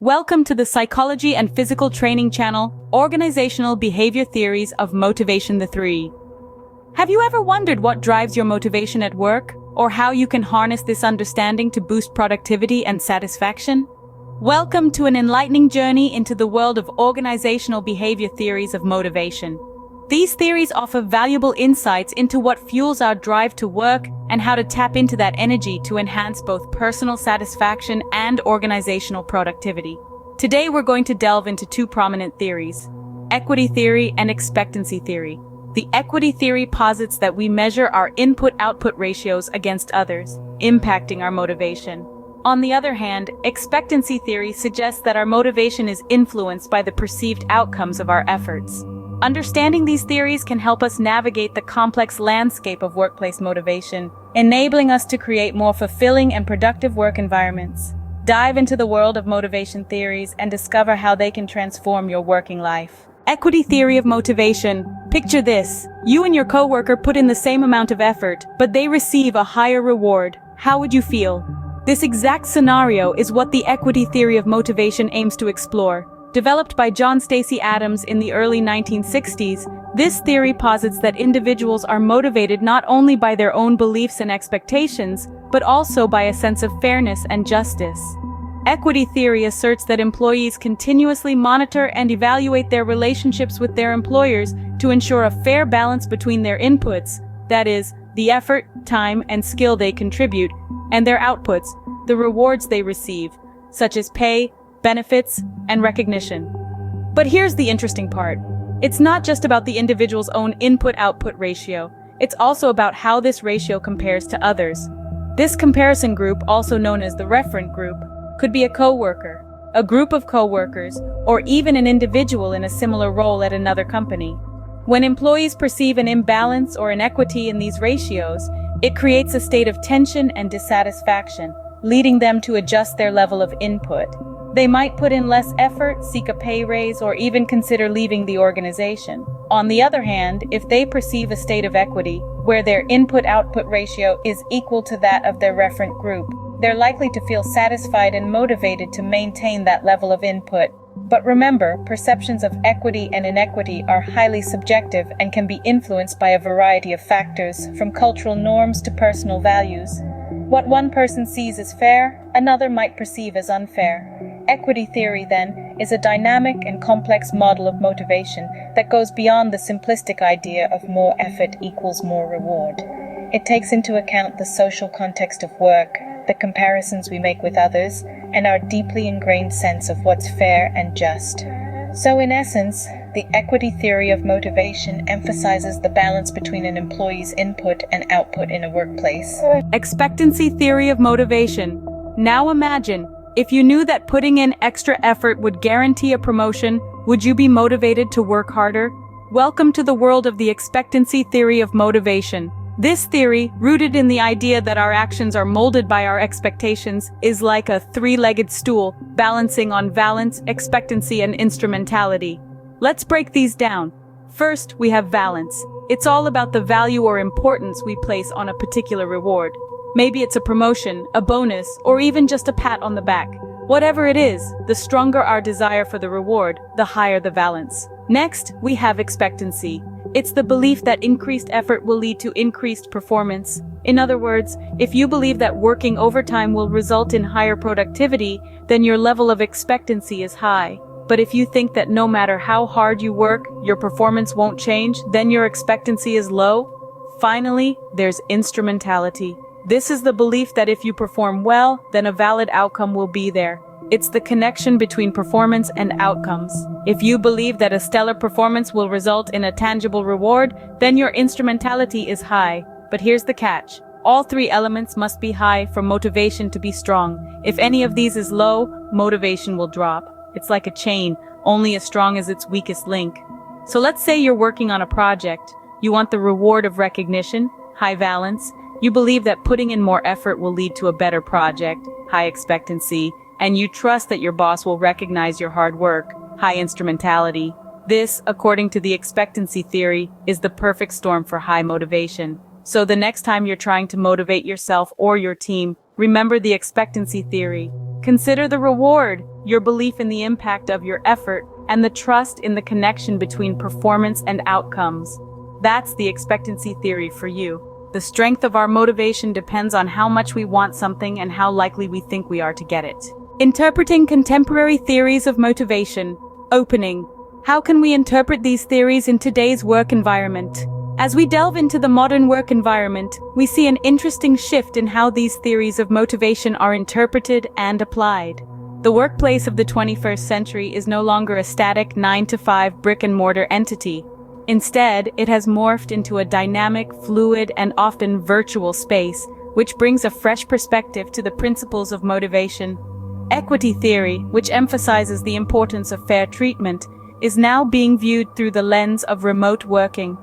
Welcome to the Psychology and Physical Training channel, Organizational Behavior Theories of Motivation the 3. Have you ever wondered what drives your motivation at work, or how you can harness this understanding to boost productivity and satisfaction? Welcome to an enlightening journey into the world of organizational behavior theories of motivation. These theories offer valuable insights into what fuels our drive to work and how to tap into that energy to enhance both personal satisfaction and organizational productivity. Today we're going to delve into two prominent theories: equity theory and expectancy theory. The equity theory posits that we measure our input-output ratios against others, impacting our motivation. On the other hand, expectancy theory suggests that our motivation is influenced by the perceived outcomes of our efforts. Understanding these theories can help us navigate the complex landscape of workplace motivation, enabling us to create more fulfilling and productive work environments. Dive into the world of motivation theories and discover how they can transform your working life. Equity theory of motivation. Picture this: you and your coworker put in the same amount of effort, but they receive a higher reward. How would you feel? This exact scenario is what the equity theory of motivation aims to explore. Developed by John Stacey Adams in the early 1960s, this theory posits that individuals are motivated not only by their own beliefs and expectations, but also by a sense of fairness and justice. Equity theory asserts that employees continuously monitor and evaluate their relationships with their employers to ensure a fair balance between their inputs, that is, the effort, time, and skill they contribute, and their outputs, the rewards they receive, such as pay, benefits, and recognition. But here's the interesting part. It's not just about the individual's own input-output ratio. It's also about how this ratio compares to others. This comparison group, also known as the referent group, could be a coworker, a group of coworkers, or even an individual in a similar role at another company. When employees perceive an imbalance or inequity in these ratios, it creates a state of tension and dissatisfaction, leading them to adjust their level of input. They might put in less effort, seek a pay raise, or even consider leaving the organization. On the other hand, if they perceive a state of equity, where their input-output ratio is equal to that of their referent group, they're likely to feel satisfied and motivated to maintain that level of input. But remember, perceptions of equity and inequity are highly subjective and can be influenced by a variety of factors, from cultural norms to personal values. What one person sees as fair, another might perceive as unfair. Equity theory, then, is a dynamic and complex model of motivation that goes beyond the simplistic idea of more effort equals more reward. It takes into account the social context of work, the comparisons we make with others, and our deeply ingrained sense of what's fair and just. So in essence, the equity theory of motivation emphasizes the balance between an employee's input and output in a workplace. Expectancy theory of motivation. Now imagine, if you knew that putting in extra effort would guarantee a promotion, would you be motivated to work harder? Welcome to the world of the expectancy theory of motivation. This theory, rooted in the idea that our actions are molded by our expectations, is like a three-legged stool, balancing on valence, expectancy, and instrumentality. Let's break these down. First, we have valence. It's all about the value or importance we place on a particular reward. Maybe it's a promotion, a bonus, or even just a pat on the back. Whatever it is, the stronger our desire for the reward, the higher the valence. Next, we have expectancy. It's the belief that increased effort will lead to increased performance. In other words, if you believe that working overtime will result in higher productivity, then your level of expectancy is high. But if you think that no matter how hard you work, your performance won't change, then your expectancy is low. Finally, there's instrumentality. This is the belief that if you perform well, then a valid outcome will be there. It's the connection between performance and outcomes. If you believe that a stellar performance will result in a tangible reward, then your instrumentality is high. But here's the catch. All three elements must be high for motivation to be strong. If any of these is low, motivation will drop. It's like a chain, only as strong as its weakest link. So let's say you're working on a project. You want the reward of recognition, high valence. You believe that putting in more effort will lead to a better project, high expectancy, and you trust that your boss will recognize your hard work, high instrumentality. This, according to the expectancy theory, is the perfect storm for high motivation. So the next time you're trying to motivate yourself or your team, remember the expectancy theory. Consider the reward. your belief in the impact of your effort, and the trust in the connection between performance and outcomes. That's the expectancy theory for you. The strength of our motivation depends on how much we want something and how likely we think we are to get it. Interpreting contemporary theories of motivation. Opening. How can we interpret these theories in today's work environment? As we delve into the modern work environment, we see an interesting shift in how these theories of motivation are interpreted and applied. The workplace of the 21st century is no longer a static 9-to-5 brick-and-mortar entity. Instead, it has morphed into a dynamic, fluid, and often virtual space, which brings a fresh perspective to the principles of motivation. Equity theory, which emphasizes the importance of fair treatment, is now being viewed through the lens of remote working.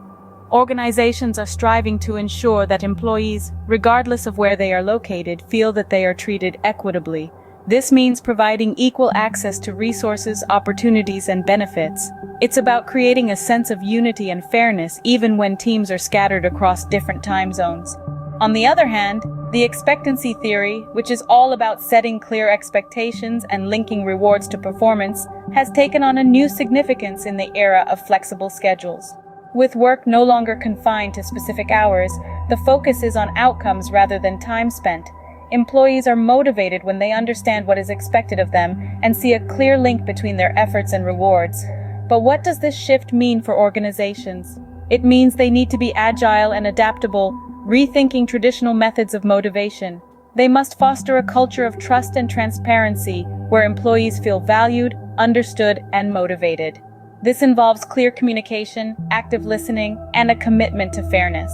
Organizations are striving to ensure that employees, regardless of where they are located, feel that they are treated equitably. This means providing equal access to resources, opportunities, and benefits. It's about creating a sense of unity and fairness even when teams are scattered across different time zones. On the other hand, the expectancy theory, which is all about setting clear expectations and linking rewards to performance, has taken on a new significance in the era of flexible schedules. With work no longer confined to specific hours, the focus is on outcomes rather than time spent. Employees are motivated when they understand what is expected of them and see a clear link between their efforts and rewards. But what does this shift mean for organizations? It means they need to be agile and adaptable, rethinking traditional methods of motivation. They must foster a culture of trust and transparency where employees feel valued, understood, and motivated. This involves clear communication, active listening, and a commitment to fairness.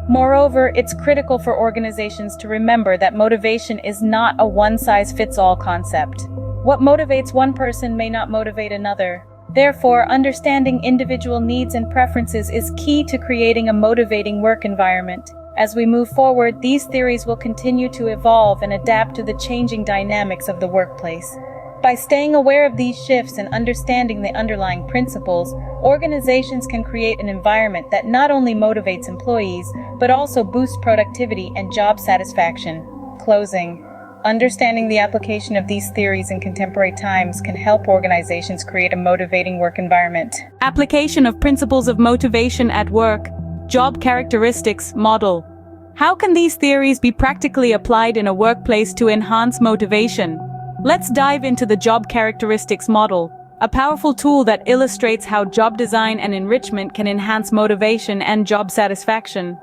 Moreover, it's critical for organizations to remember that motivation is not a one-size-fits-all concept. What motivates one person may not motivate another. Therefore, understanding individual needs and preferences is key to creating a motivating work environment. As we move forward, these theories will continue to evolve and adapt to the changing dynamics of the workplace. By staying aware of these shifts and understanding the underlying principles, organizations can create an environment that not only motivates employees, but also boosts productivity and job satisfaction. Closing. Understanding the application of these theories in contemporary times can help organizations create a motivating work environment. Application of principles of motivation at work. Job characteristics model. How can these theories be practically applied in a workplace to enhance motivation? Let's dive into the job characteristics model, a powerful tool that illustrates how job design and enrichment can enhance motivation and job satisfaction.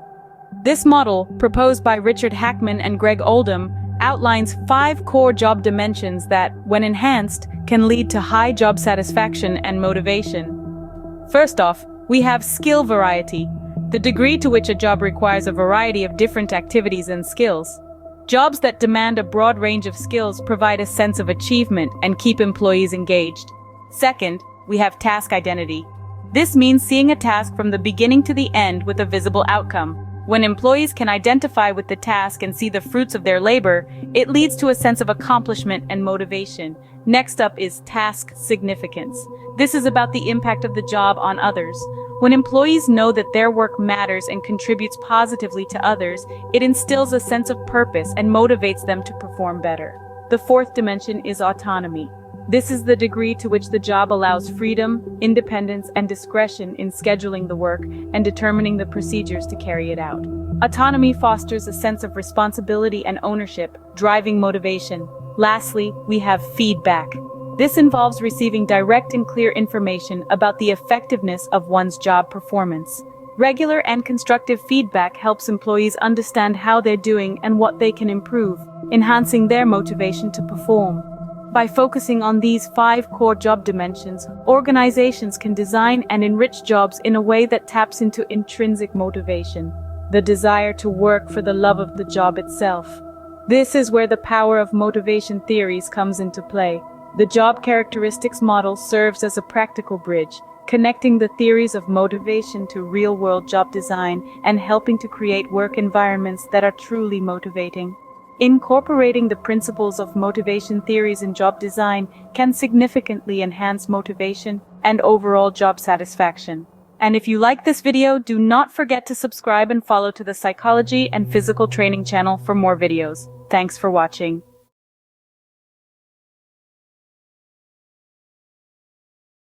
This model, proposed by Richard Hackman and Greg Oldham, outlines 5 core job dimensions that, when enhanced, can lead to high job satisfaction and motivation. First off, we have skill variety, the degree to which a job requires a variety of different activities and skills. Jobs that demand a broad range of skills provide a sense of achievement and keep employees engaged. Second, we have task identity. This means seeing a task from the beginning to the end with a visible outcome. When employees can identify with the task and see the fruits of their labor, it leads to a sense of accomplishment and motivation. Next up is task significance. This is about the impact of the job on others. When employees know that their work matters and contributes positively to others, it instills a sense of purpose and motivates them to perform better. The fourth dimension is autonomy. This is the degree to which the job allows freedom, independence, and discretion in scheduling the work and determining the procedures to carry it out. Autonomy fosters a sense of responsibility and ownership, driving motivation. Lastly, we have feedback. This involves receiving direct and clear information about the effectiveness of one's job performance. Regular and constructive feedback helps employees understand how they're doing and what they can improve, enhancing their motivation to perform. By focusing on these 5 core job dimensions, organizations can design and enrich jobs in a way that taps into intrinsic motivation, the desire to work for the love of the job itself. This is where the power of motivation theories comes into play. The job characteristics model serves as a practical bridge, connecting the theories of motivation to real-world job design and helping to create work environments that are truly motivating. Incorporating the principles of motivation theories in job design can significantly enhance motivation and overall job satisfaction. And if you like this video, do not forget to subscribe and follow to the Psychology and Physical Training channel for more videos. Thanks for watching.